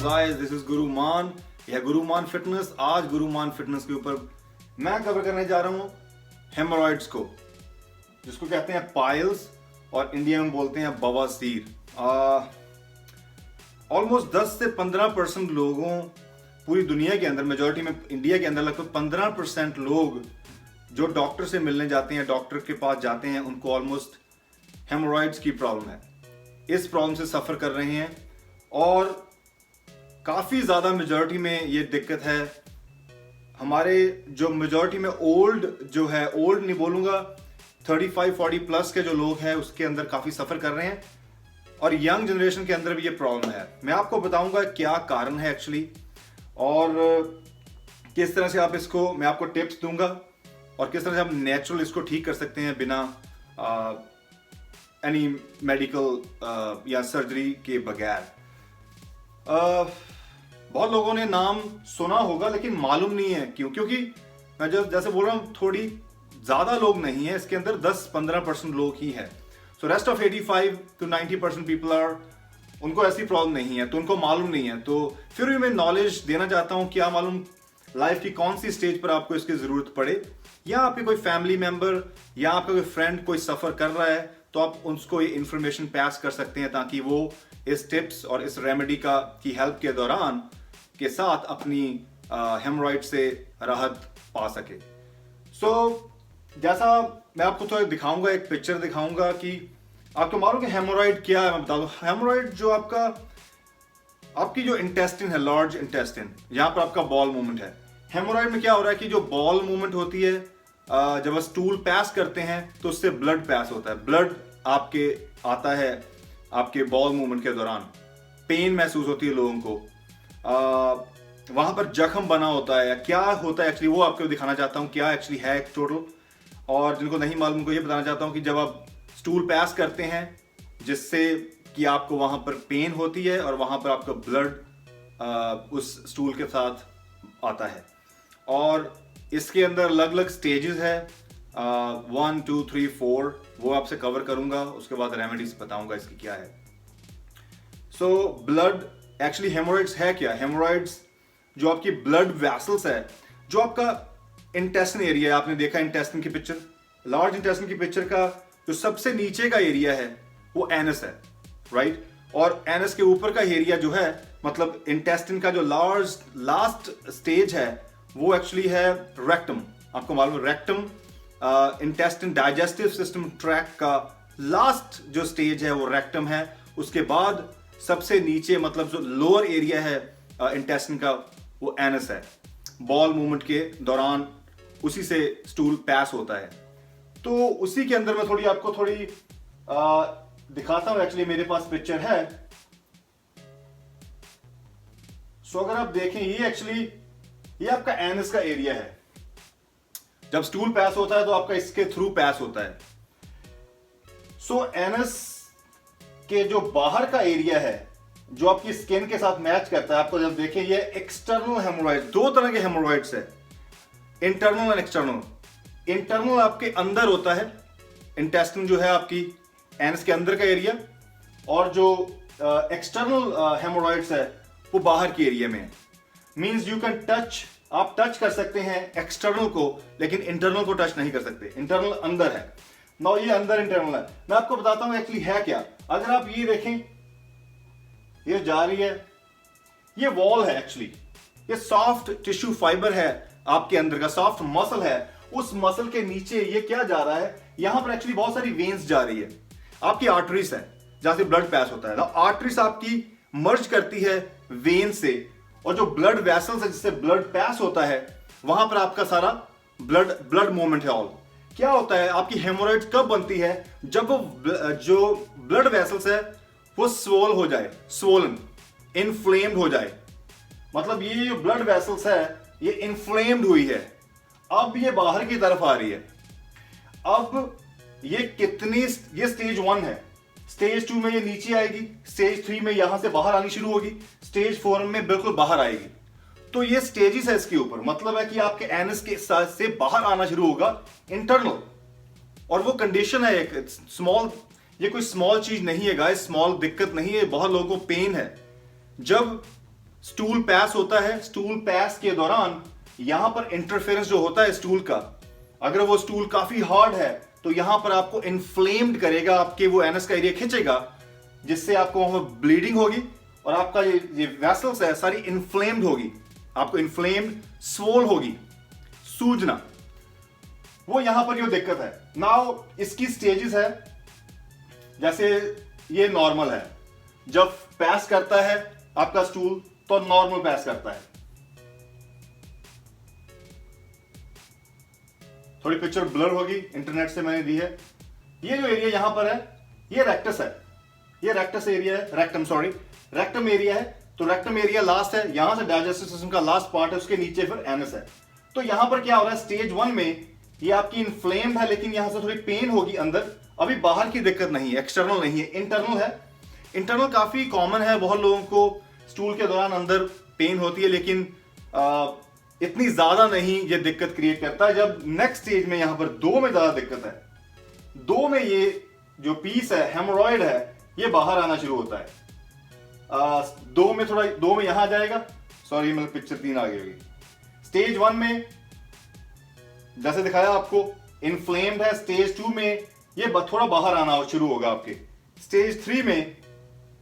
Guys, this is गुरु मान या गुरु मान फिटनेस। आज गुरु मान फिटनेस के ऊपर मैं कवर करने जा रहा हूं हेमोरॉइड्स को, जिसको कहते हैं पाइल्स और इंडिया में बोलते हैं बवासीर। ऑलमोस्ट 10 से 15% लोगों पूरी दुनिया के अंदर, मेजॉरिटी में इंडिया के अंदर लगभग 15% लोग जो डॉक्टर से मिलने जाते हैं, डॉक्टर के पास जाते हैं, उनको ऑलमोस्ट हेमोरॉइड्स की प्रॉब्लम है। इस प्रॉब्लम से सफ़र कर रहे हैं और काफ़ी ज़्यादा मेजॉरिटी में ये दिक्कत है। हमारे जो मेजॉरिटी में ओल्ड जो है, ओल्ड नहीं बोलूँगा, 35-40 प्लस के जो लोग हैं उसके अंदर काफ़ी सफ़र कर रहे हैं और यंग जनरेशन के अंदर भी ये प्रॉब्लम है। मैं आपको बताऊंगा क्या कारण है एक्चुअली और किस तरह से आप इसको, मैं आपको टिप्स दूंगा और किस तरह से हम नेचुरल इसको ठीक कर सकते हैं बिना एनी मेडिकल या सर्जरी के बगैर। बहुत लोगों ने नाम सुना होगा लेकिन मालूम नहीं है क्यों, क्योंकि मैं जैसे बोल रहा हूँ थोड़ी ज़्यादा लोग नहीं है इसके अंदर, 10-15% लोग ही हैं। So rest of 85 to 90% people are, उनको ऐसी प्रॉब्लम नहीं है, तो उनको मालूम नहीं है। तो फिर भी मैं नॉलेज देना चाहता हूँ, क्या मालूम लाइफ की कौन सी स्टेज पर आपको इसकी ज़रूरत पड़े, या आपके कोई फैमिली मेम्बर या आपका कोई फ्रेंड कोई सफ़र कर रहा है तो आप उसको ये इन्फॉर्मेशन पास कर सकते हैं ताकि वो इस टिप्स और इस रेमेडी की हेल्प के दौरान के साथ अपनी हेमोरॉइड से राहत पा सके। सो जैसा मैं आपको थोड़ा दिखाऊंगा, एक पिक्चर दिखाऊंगा कि आपको मालूम कि हेमोरॉइड क्या है। मैं बता दूं, हेमोरॉइड जो आपकी जो इंटेस्टिन है, लार्ज इंटेस्टिन, यहाँ पर आपका बॉल मूवमेंट है। हेमोरॉइड में क्या हो रहा है कि जो बॉल मूवमेंट होती है, जब स्टूल पास करते हैं तो उससे ब्लड पास होता है, ब्लड आपके आता है आपके बॉल मूवमेंट के दौरान। पेन महसूस होती है लोगों को, वहां पर जख्म बना होता है, या क्या होता है एक्चुअली वो आपको दिखाना चाहता हूँ क्या एक्चुअली है टोटल। और जिनको नहीं मालूम उनको ये बताना चाहता हूँ कि जब आप स्टूल पास करते हैं जिससे कि आपको वहां पर पेन होती है और वहां पर आपका ब्लड उस स्टूल के साथ आता है। और इसके अंदर अलग अलग स्टेजेस है, 1 2 3 4, वो आपसे कवर करूंगा, उसके बाद रेमेडीज बताऊंगा इसकी क्या है। सो ब्लड एक्चुअली हेमोरॉइड्स है क्या? हेमोरॉइड्स जो आपकी ब्लड वेसल्स है, जो आपका इंटेस्टिन एरिया है, आपने देखा इंटेस्टिन की पिक्चर, लार्ज इंटेस्टिन की पिक्चर का जो सबसे नीचे का एरिया है वो एनस है, राइट? और एनस के ऊपर का एरिया जो है, मतलब इंटेस्टिन का जो लास्ट स्टेज है वो एक्चुअली है रेक्टम। आपको मालूम है rectum intestine digestive system track का लास्ट जो स्टेज है वो रेक्टम है। उसके बाद सबसे नीचे, मतलब जो लोअर एरिया है इंटेस्टिन का, वो एनस है। बॉल मूवमेंट के दौरान उसी से स्टूल पास होता है। तो उसी के अंदर मैं आपको थोड़ी दिखाता हूं। एक्चुअली मेरे पास पिक्चर है। सो अगर आप देखें, ये आपका एनस का एरिया है। जब स्टूल पास होता है तो आपका इसके थ्रू पास होता है। सो एनस के जो बाहर का एरिया है, जो आपकी स्किन के साथ मैच करता है, आपको जब देखें, ये एक्सटर्नल हेमोरॉइड, दो तरह के हेमोरॉइड्स है, इंटरनल एंड एक्सटर्नल। इंटरनल आपके अंदर होता है, इंटेस्टिन जो है आपकी एनस के अंदर का एरिया, और जो एक्सटर्नल हेमोरॉइड्स है वो बाहर के एरिया में है। मींस यू कैन टच, आप टच कर सकते हैं एक्सटर्नल को, लेकिन इंटरनल को टच नहीं कर सकते। इंटरनल अंदर है ना, ये अंदर इंटरनल है। मैं आपको बताता हूं एक्चुअली है क्या। अगर आप ये देखें, ये जा रही है, ये वॉल है एक्चुअली, ये सॉफ्ट टिश्यू फाइबर है आपके अंदर का, सॉफ्ट मसल है। उस मसल के नीचे ये क्या जा रहा है, यहां पर एक्चुअली बहुत सारी वेन्स जा रही है, आपकी आर्टरीज है जहां से ब्लड पास होता है ना। आर्टरीज आपकी मर्ज करती है वेन से, और जो ब्लड वेसल्स है जिससे ब्लड पास होता है, वहां पर आपका सारा ब्लड मूवमेंट है ऑल। क्या होता है, आपकी हेमोरॉइड कब बनती है? जब वो जो ब्लड वेसल्स है वो स्वोल हो जाए, स्वोलन, इन्फ्लेम्ड हो जाए। मतलब ये जो ब्लड वेसल्स है ये इन्फ्लेम्ड हुई है, अब ये बाहर की तरफ आ रही है। अब ये स्टेज 1 है। स्टेज 2 में ये नीचे आएगी, स्टेज 3 में यहां से बाहर आनी शुरू होगी, स्टेज 4 में बिल्कुल बाहर आएगी। तो ये स्टेजेस है इसके ऊपर, मतलब है कि आपके एनस के साथ से बाहर आना शुरू होगा इंटरनल, और वो कंडीशन है एक स्मॉल, ये कोई स्मॉल चीज नहीं है गाइस, स्मॉल दिक्कत नहीं है, बहुत लोगों को पेन है। जब स्टूल पास होता है, स्टूल पास के दौरान यहां पर इंटरफेरेंस जो होता है स्टूल का, अगर वो स्टूल काफी हार्ड है तो यहां पर आपको इन्फ्लेम्ड करेगा, आपके वो एनस का एरिया खींचेगा, जिससे आपको वहां पर ब्लीडिंग होगी और आपका ये वेसल्स है सारी इन्फ्लेम्ड होगी, आपको इन्फ्लेम्ड स्वोल होगी, सूजना, वो यहां पर जो दिक्कत है। नाउ इसकी स्टेजेस है, जैसे ये नॉर्मल है, जब पास करता है आपका स्टूल तो नॉर्मल पास करता है। थोड़ी पिक्चर ब्लर होगी, इंटरनेट से मैंने दी है। ये जो एरिया यहां पर है ये रेक्टस है, ये रेक्टस एरिया है, रेक्टम एरिया है। तो रेक्टम एरिया लास्ट है, यहां से डाइजेस्टिव सिस्टम का लास्ट पार्ट है, उसके नीचे फिर एनस है। तो यहां पर क्या हो रहा है, स्टेज 1 में ये आपकी इन्फ्लेम्ड है, लेकिन यहां से थोड़ी पेन होगी अंदर। अभी बाहर की दिक्कत नहीं है, एक्सटर्नल नहीं है, इंटरनल है। इंटरनल काफी कॉमन है, बहुत लोगों को स्टूल के दौरान अंदर पेन होती है, लेकिन इतनी ज्यादा नहीं ये दिक्कत क्रिएट करता है। जब नेक्स्ट स्टेज में यहां पर 2 में ज्यादा दिक्कत है, 2 में ये जो पीस है, हेमोरॉइड है, ये बाहर आना शुरू होता है। 2 में थोड़ा, 2 में यहां आ जाएगा, सॉरी मतलब पिक्चर 3 आ गई होगी। स्टेज 1 में जैसे दिखाया आपको इन्फ्लेम्ड है, स्टेज 2 में ये थोड़ा बाहर आना शुरू होगा आपके, स्टेज 3 में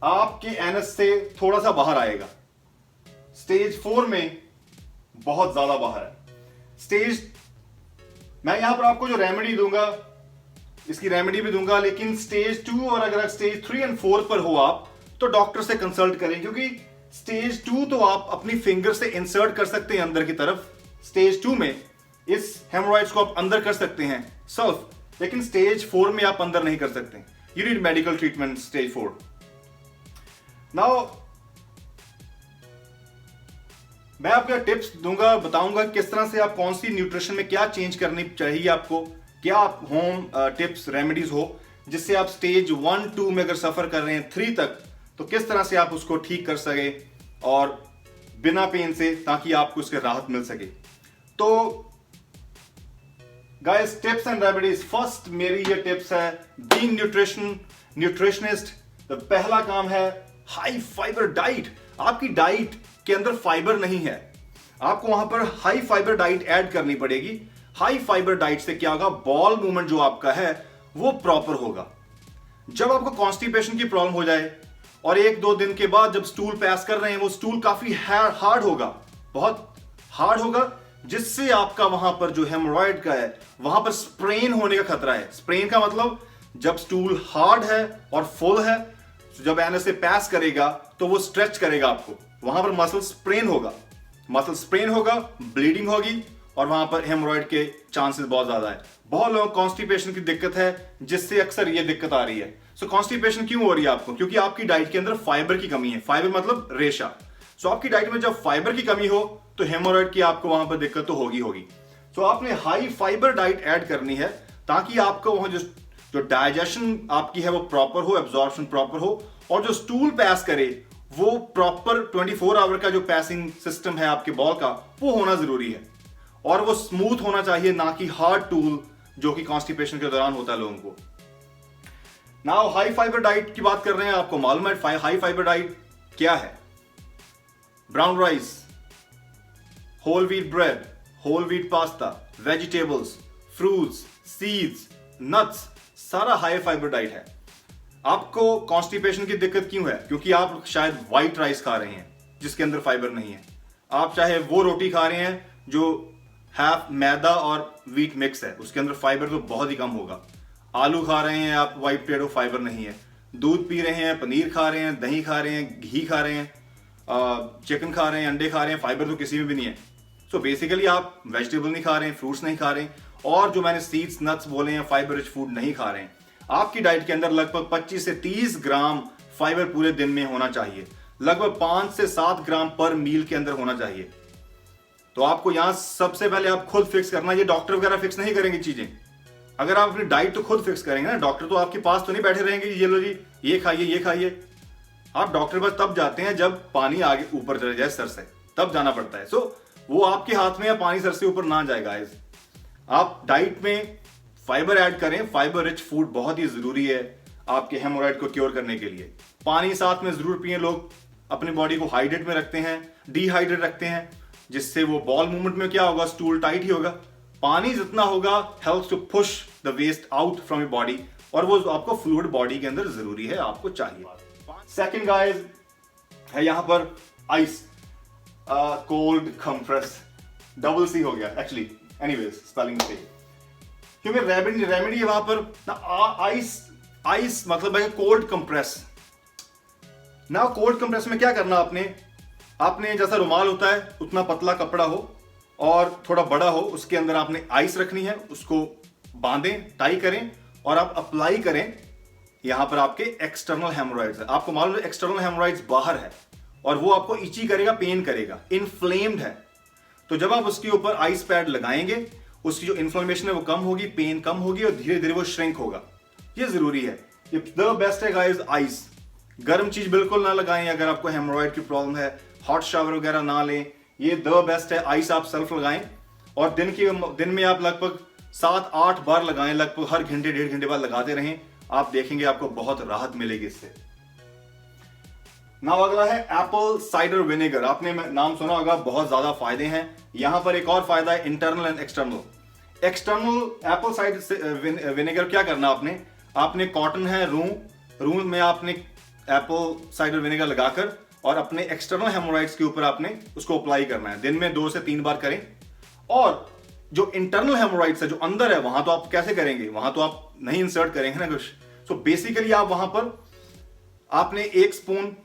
आपके एनस से थोड़ा सा बाहर आएगा, स्टेज 4 में बहुत ज्यादा बाहर है। मैं यहां पर आपको जो रेमेडी दूंगा, इसकी रेमेडी भी दूंगा, लेकिन स्टेज 2 और अगर स्टेज 3 और 4 पर हो आप तो डॉक्टर से कंसल्ट करें, क्योंकि स्टेज 2 तो आप अपनी फिंगर से इंसर्ट कर सकते हैं अंदर की तरफ, स्टेज 2 में इस हेमोरॉइड्स को आप अंदर कर सकते हैं सेल्फ, लेकिन स्टेज 4 में आप अंदर नहीं कर सकते। You need medical treatment stage 4। Now मैं आपको टिप्स दूंगा, बताऊंगा किस तरह से आप कौन सी न्यूट्रिशन में क्या चेंज करनी चाहिए आपको, क्या आप होम टिप्स रेमेडीज हो जिससे आप स्टेज 1 2 में अगर सफर कर रहे हैं 3 तक, तो किस तरह से आप उसको ठीक कर सके और बिना पेन से, ताकि आपको उसके राहत मिल सके। तो guys, tips and remedies, first मेरी ये टिप्स है, बीइंग न्यूट्रिशनिस्ट, तो पहला काम है हाई फाइबर डाइट। आपकी डाइट के अंदर फाइबर नहीं है, आपको वहां पर हाई फाइबर डाइट ऐड करनी पड़ेगी। हाई फाइबर डाइट से क्या होगा, बॉल मूवमेंट जो आपका है वो प्रॉपर होगा। जब आपको कॉन्स्टिपेशन की प्रॉब्लम हो जाए और 1-2 दिन के बाद जब स्टूल पास कर रहे हैं, वो स्टूल काफी हार्ड होगा, बहुत हार्ड होगा, जिससे आपका वहां पर जो हेमोरॉइड का है वहां पर स्प्रेन होने का खतरा है। स्प्रेन का मतलब जब स्टूल हार्ड है और फुल है, जब एनस से पास करेगा तो वो स्ट्रेच करेगा आपको, वहां पर मसल स्प्रेन होगा, ब्लीडिंग होगी और वहां पर हेमोरॉइड के चांसेस बहुत ज्यादा है। बहुत लोगों को कॉन्स्टिपेशन की दिक्कत है, जिससे अक्सर ये दिक्कत आ रही है। सो कॉन्स्टिपेशन क्यों हो रही है आपको, क्योंकि आपकी डाइट के अंदर फाइबर की कमी है। फाइबर मतलब रेशा। सो आपकी डाइट में जब फाइबर की कमी हो तो हेमोरॉइड की आपको वहां पर दिक्कत तो होगी। सो आपने हाई फाइबर डाइट ऐड करनी है, ताकि आपको वहां जो डाइजेशन आपकी है वो प्रॉपर हो, एब्जॉर्प्शन प्रॉपर हो, और जो स्टूल पास करे वो प्रॉपर 24 आवर का जो पासिंग सिस्टम है आपके बॉल का, वो होना जरूरी है, और वो स्मूथ होना चाहिए, ना कि हार्ड टूल जो कि कॉन्स्टिपेशन के दौरान होता है लोगों को। नाउ हाई फाइबर डाइट की बात कर रहे हैं, आपको मालूम है हाई फाइबर डाइट क्या है। Brown rice, whole wheat bread, whole wheat pasta, vegetables, fruits, seeds, nuts, सारा हाई फाइबर डाइट है। आपको कॉन्स्टिपेशन की दिक्कत क्यों है, क्योंकि आप शायद व्हाइट राइस खा रहे हैं जिसके अंदर फाइबर नहीं है। आप चाहे वो रोटी खा रहे हैं जो हाफ मैदा और व्हीट मिक्स है, उसके अंदर फाइबर तो बहुत ही कम होगा। आलू खा रहे हैं आप, व्हाइट पोटैटो, फाइबर नहीं है। दूध पी रहे हैं, पनीर खा रहे हैं, दही खा रहे हैं, घी खा रहे हैं, चिकन खा रहे हैं, अंडे खा रहे हैं, फाइबर तो किसी में भी नहीं है। सो बेसिकली आप वेजिटेबल नहीं खा रहे हैं, फ्रूट्स नहीं खा रहे हैं, और जो मैंने सीड्स, नट्स बोले हैं, फाइबर रिच फूड नहीं खा रहे हैं। आपकी डाइट के अंदर लगभग 25 से 30 ग्राम फाइबर पूरे दिन में होना चाहिए, लगभग 5 से 7 ग्राम पर मील के अंदर होना चाहिए। तो आपको यहां सबसे पहले आप खुद फिक्स करना, ये डॉक्टर वगैरह फिक्स नहीं करेंगे चीजें। अगर आप अपनी डाइट तो खुद फिक्स करेंगे ना, डॉक्टर तो आपके पास तो नहीं बैठे रहेंगे, ये लो जी ये खाइए ये खाइए। आप डॉक्टर पास तब जाते हैं जब पानी आगे ऊपर चले जाए सर से, तब जाना पड़ता है। सो वो आपके हाथ में है, पानी सर से ऊपर ना जाए गाइस। आप डाइट में फाइबर ऐड करें, फाइबर रिच फूड बहुत ही जरूरी है आपके हेमोरॉइड को क्योर करने के लिए। पानी साथ में जरूर पिए लोग, अपनी बॉडी को हाइड्रेट में रखते हैं, डिहाइड्रेट रखते हैं, जिससे वो बॉल मूवमेंट में क्या होगा, स्टूल टाइट ही होगा। पानी जितना होगा helps to push the waste out from your body, और वो आपको फ्लूइड बॉडी के अंदर जरूरी है, आपको चाहिए। सेकंड गाइस है यहां पर ice, cold compress, double C हो गया एक्चुअली, एनीवेज स्पेलिंग से, क्योंकि रेमेडी है वहां पर ना। आइस मतलब है कोल्ड कंप्रेस ना। कोल्ड कंप्रेस में क्या करना, आपने जैसा रुमाल होता है उतना पतला कपड़ा हो और थोड़ा बड़ा हो, उसके अंदर आपने आइस रखनी है, उसको बांधें, टाई करें और आप अप्लाई करें। यहां पर आपके एक्सटर्नल हेमोरॉइड्स है, आपको मालूम है एक्सटर्नल हेमोरॉइड्स बाहर है और वो आपको इची करेगा, पेन करेगा, इन्फ्लेम्ड है। तो जब आप उसके ऊपर आइस पैड लगाएंगे, उसकी जो इन्फ्लेमेशन है वो कम होगी, पेन कम होगी और धीरे धीरे वो श्रिंक होगा। ये जरूरी है, ये द बेस्ट है गाइस आइस। गर्म चीज बिल्कुल ना लगाएं अगर आपको हेमोरॉइड की प्रॉब्लम है, हॉट शावर वगैरह ना लें, ये द बेस्ट है। आइस आप सेल्फ लगाएं और दिन में आप लगभग 7-8 बार लगाएं, लगभग हर घंटे 1.5 घंटे बाद लगाते रहें, आप देखेंगे आपको बहुत राहत मिलेगी इससे। नाउ अगला है एप्पल साइडर विनेगर। आपने नाम सुना होगा, बहुत ज्यादा फायदे हैं। यहां पर एक और फायदा है internal and external. External Apple cider vinegar क्या करना, आपने कॉटन है रूम में आपने एप्पल साइडर विनेगर लगाकर और अपने एक्सटर्नल हेमोराइड्स के ऊपर आपने उसको अप्लाई करना है। दिन में 2 से 3 बार करें। और जो इंटरनल हेमोराइड्स है, जो अंदर है, वहां तो आप कैसे करेंगे, वहां तो आप नहीं इंसर्ट करेंगे ना कुछ। सो बेसिकली आप वहां पर आपने 1 स्पून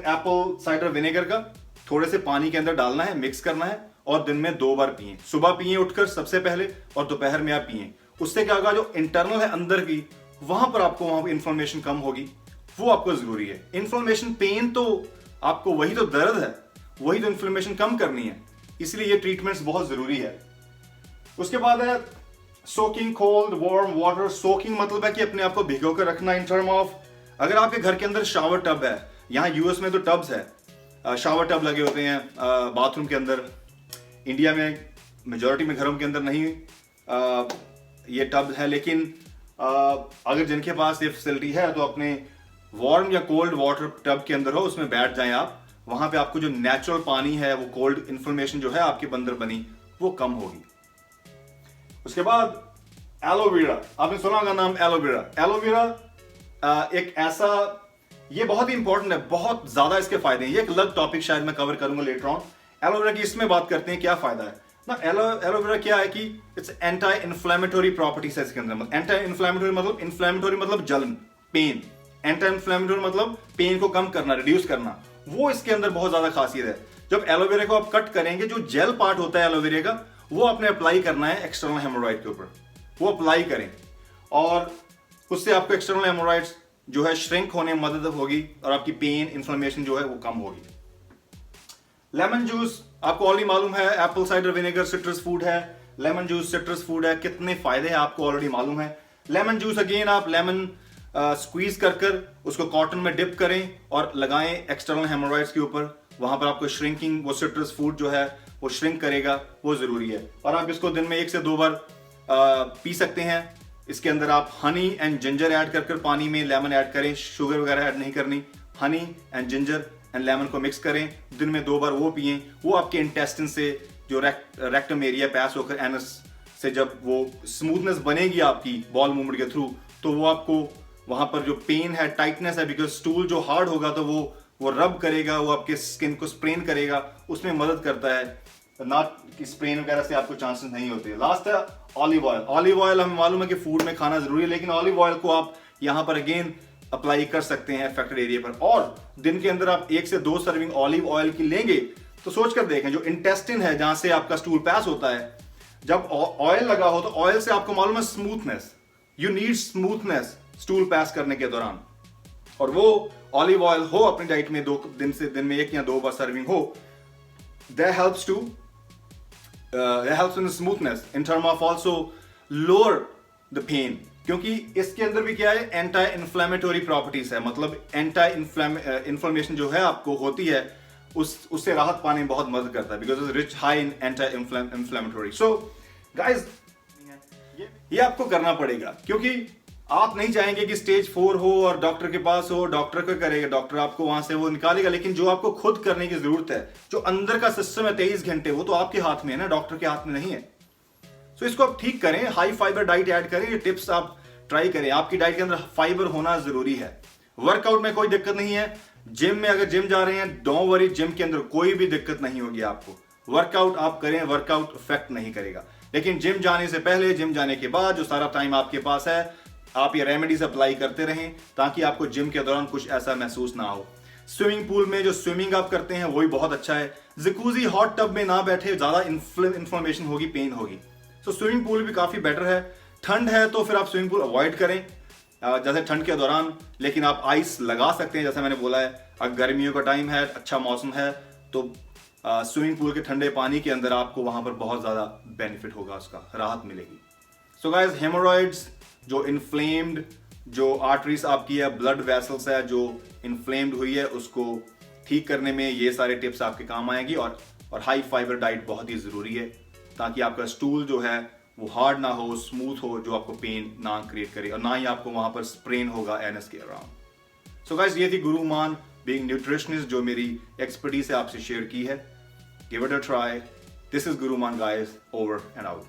एप्पल साइडर विनेगर का थोड़े से पानी के अंदर डालना है, मिक्स करना है और दिन में 2 बार पिए। सुबह पिए उठकर सबसे पहले और दोपहर में आप पिए। उससे क्या होगा, जो इंटरनल है अंदर की, वहां पर इंफ्लेमेशन कम होगी, वो आपको जरूरी है। इंफ्लेमेशन, पेन तो आपको, वही तो दर्द है, वही तो इंफ्लेमेशन कम करनी है, इसलिए ये ट्रीटमेंट्स बहुत जरूरी है। उसके बाद है soaking cold warm water. Soaking मतलब है कि अपने आप को भिगो कर रखना इन टर्म ऑफ, अगर आपके घर के अंदर शावर टब है, यहाँ यूएस में तो टब्स है, शावर टब लगे होते हैं बाथरूम के अंदर। इंडिया में मेजॉरिटी में घरों के अंदर नहीं ये टब है, लेकिन अगर जिनके पास ये फैसिलिटी है तो अपने वार्म या कोल्ड वाटर टब के अंदर हो, उसमें बैठ जाएं आप। वहां पे आपको जो नेचुरल पानी है, वो कोल्ड इन्फ्लेमेशन जो है आपके अंदर बनी, वो कम होगी। उसके बाद एलोवेरा, आपने सुना होगा नाम एलोवेरा। एलोवेरा एक ऐसा, ये बहुत ही इंपॉर्टेंट है, बहुत ज्यादा इसके फायदे हैं। ये एक अलग टॉपिक शायद मैं कवर करूंगा लेटर ऑन। एलोवेरा की इसमें बात करते हैं क्या फायदा है ना। एलोवेरा क्या है कि इट्स एंटी इन्फ्लेमेटरी प्रॉपर्टीज है इसके अंदर। एंटी इन्फ्लेमेटरी मतलब जलन, पेन। एंटी इन्फ्लेमेटरी मतलब पेन को कम करना, रिड्यूस करना, वो इसके अंदर बहुत ज्यादा खासियत है। जब एलोवेरा को आप कट करेंगे, जो जेल पार्ट होता है एलोवेरा का, वो आपने अप्लाई करना है एक्सटर्नल हेमोरॉइड के ऊपर, वो अप्लाई करें और उससे आपको एक्सटर्नल हेमोरॉइड्स जो है श्रिंक होने में मदद होगी और आपकी पेन, इन्फ्लेमेशन जो है वो कम होगी। लेमन जूस, आपको ऑलरेडी मालूम है, Apple cider vinegar citrus food है, लेमन जूस सिट्रस फूड है, कितने फायदे हैं आपको ऑलरेडी मालूम है। लेमन जूस अगेन, आप लेमन स्क्वीज कर उसको कॉटन में डिप करें और लगाएं एक्सटर्नल हेमोरॉइड्स के ऊपर, वहां पर आपको श्रिंकिंग, वो सिट्रस फूड जो है वो श्रिंक करेगा, वो जरूरी है। और आप इसको दिन में 1 से 2 बार पी सकते हैं। इसके अंदर आप हनी एंड जिंजर ऐड कर पानी में, लेमन ऐड करें, शुगर वगैरह ऐड नहीं करनी। Honey and ginger and lemon को मिक्स करें, दिन में 2 बार वो पिएं। वो आपके इंटेस्टिन से जो रेक्टम एरिया पास होकर एनस से जब वो स्मूथनेस बनेगी आपकी बॉल मूवमेंट के थ्रू, तो वो आपको वहां पर जो पेन है, टाइटनेस है, बिकॉज स्टूल जो हार्ड होगा तो वो रब करेगा, वो आपके स्किन को स्प्रेन करेगा, उसमें मदद करता है। ना कि स्प्रेन वगैरह से आपको चांसेस नहीं होते। लास्ट है ऑलिव ऑयल। ऑलिव ऑयल हमें मालूम है कि फूड में खाना जरूरी है, लेकिन ऑलिव ऑयल को आप यहां पर अगेन अप्लाई कर सकते हैं अफेक्टेड एरिया पर। और दिन के अंदर आप 1 से 2 सर्विंग ऑलिव ऑयल की लेंगे तो सोच कर देखें, जो इंटेस्टिन है जहां से आपका स्टूल पास होता है, जब ऑयल लगा हो तो ऑयल से आपको मालूम है smoothness, you need smoothness stool pass करने के दौरान, और वो ऑलिव ऑयल हो अपनी डाइट में दिन में 1 या 2 बार सर्विंग हो, that helps in the smoothness in term of also lower the pain, क्योंकि इसके अंदर भी क्या है, एंटी इन्फ्लेमेटरी प्रॉपर्टीज है, मतलब एंटी इन्फ्लेमेशन जो है आपको होती है उससे राहत पाने में बहुत मदद करता है, because it's rich high in anti inflammatory. So guys, ये आपको करना पड़ेगा, क्योंकि आप नहीं चाहेंगे कि स्टेज 4 हो और डॉक्टर के पास हो, डॉक्टर को करेगा, डॉक्टर आपको वहां से वो निकालेगा, लेकिन जो आपको खुद करने की जरूरत है, जो अंदर का सिस्टम है 23 घंटे, वो तो आपके हाथ में है ना, डॉक्टर के हाथ में नहीं है। सो इसको आप ठीक करें, हाई फाइबर डाइट ऐड करें, ये टिप्स आप ट्राई करें। आपकी डाइट के अंदर फाइबर होना जरूरी है। वर्कआउट में कोई दिक्कत नहीं है, जिम में अगर जिम जा रहे हैं, डोंट वरी, जिम के अंदर कोई भी दिक्कत नहीं होगी आपको। वर्कआउट आप करें, वर्कआउट इफेक्ट नहीं करेगा, लेकिन जिम जाने से पहले, जिम जाने के बाद जो सारा टाइम आपके पास है, आप ये रेमेडीज अप्लाई करते रहें ताकि आपको जिम के दौरान कुछ ऐसा महसूस ना हो। स्विमिंग पूल में जो स्विमिंग आप करते हैं वो भी बहुत अच्छा है। जकूजी हॉट टब में ना बैठे, ज्यादा इन्फ्लेमेशन होगी, पेन होगी। सो स्विमिंग पूल भी काफी बेटर है। ठंड है तो फिर आप स्विमिंग पूल अवॉइड करें जैसे ठंड के दौरान, लेकिन आप आइस लगा सकते हैं जैसे मैंने बोला है। अगर गर्मियों का टाइम है, अच्छा मौसम है, तो स्विमिंग पूल के ठंडे पानी के अंदर आपको वहां पर बहुत ज्यादा बेनिफिट होगा, उसका राहत मिलेगी। सो गाइस, हेमोरॉइड्स, जो इन्फ्लेम्ड जो आर्टरीज आपकी है, ब्लड वेसल्स है जो इन्फ्लेम्ड हुई है, उसको ठीक करने में ये सारे टिप्स आपके काम आएंगी। और हाई फाइबर डाइट बहुत ही जरूरी है ताकि आपका स्टूल जो है वो हार्ड ना हो, स्मूथ हो, जो आपको पेन ना क्रिएट करे और ना ही आपको वहां पर स्प्रेन होगा एनस के अराउंड। सो गाइस, ये थी गुरुमान बीइंग न्यूट्रिशनिस्ट जो मेरी एक्सपर्टीज से आपसे शेयर की है। Give it a try. This is Guru Mann guys, over and out.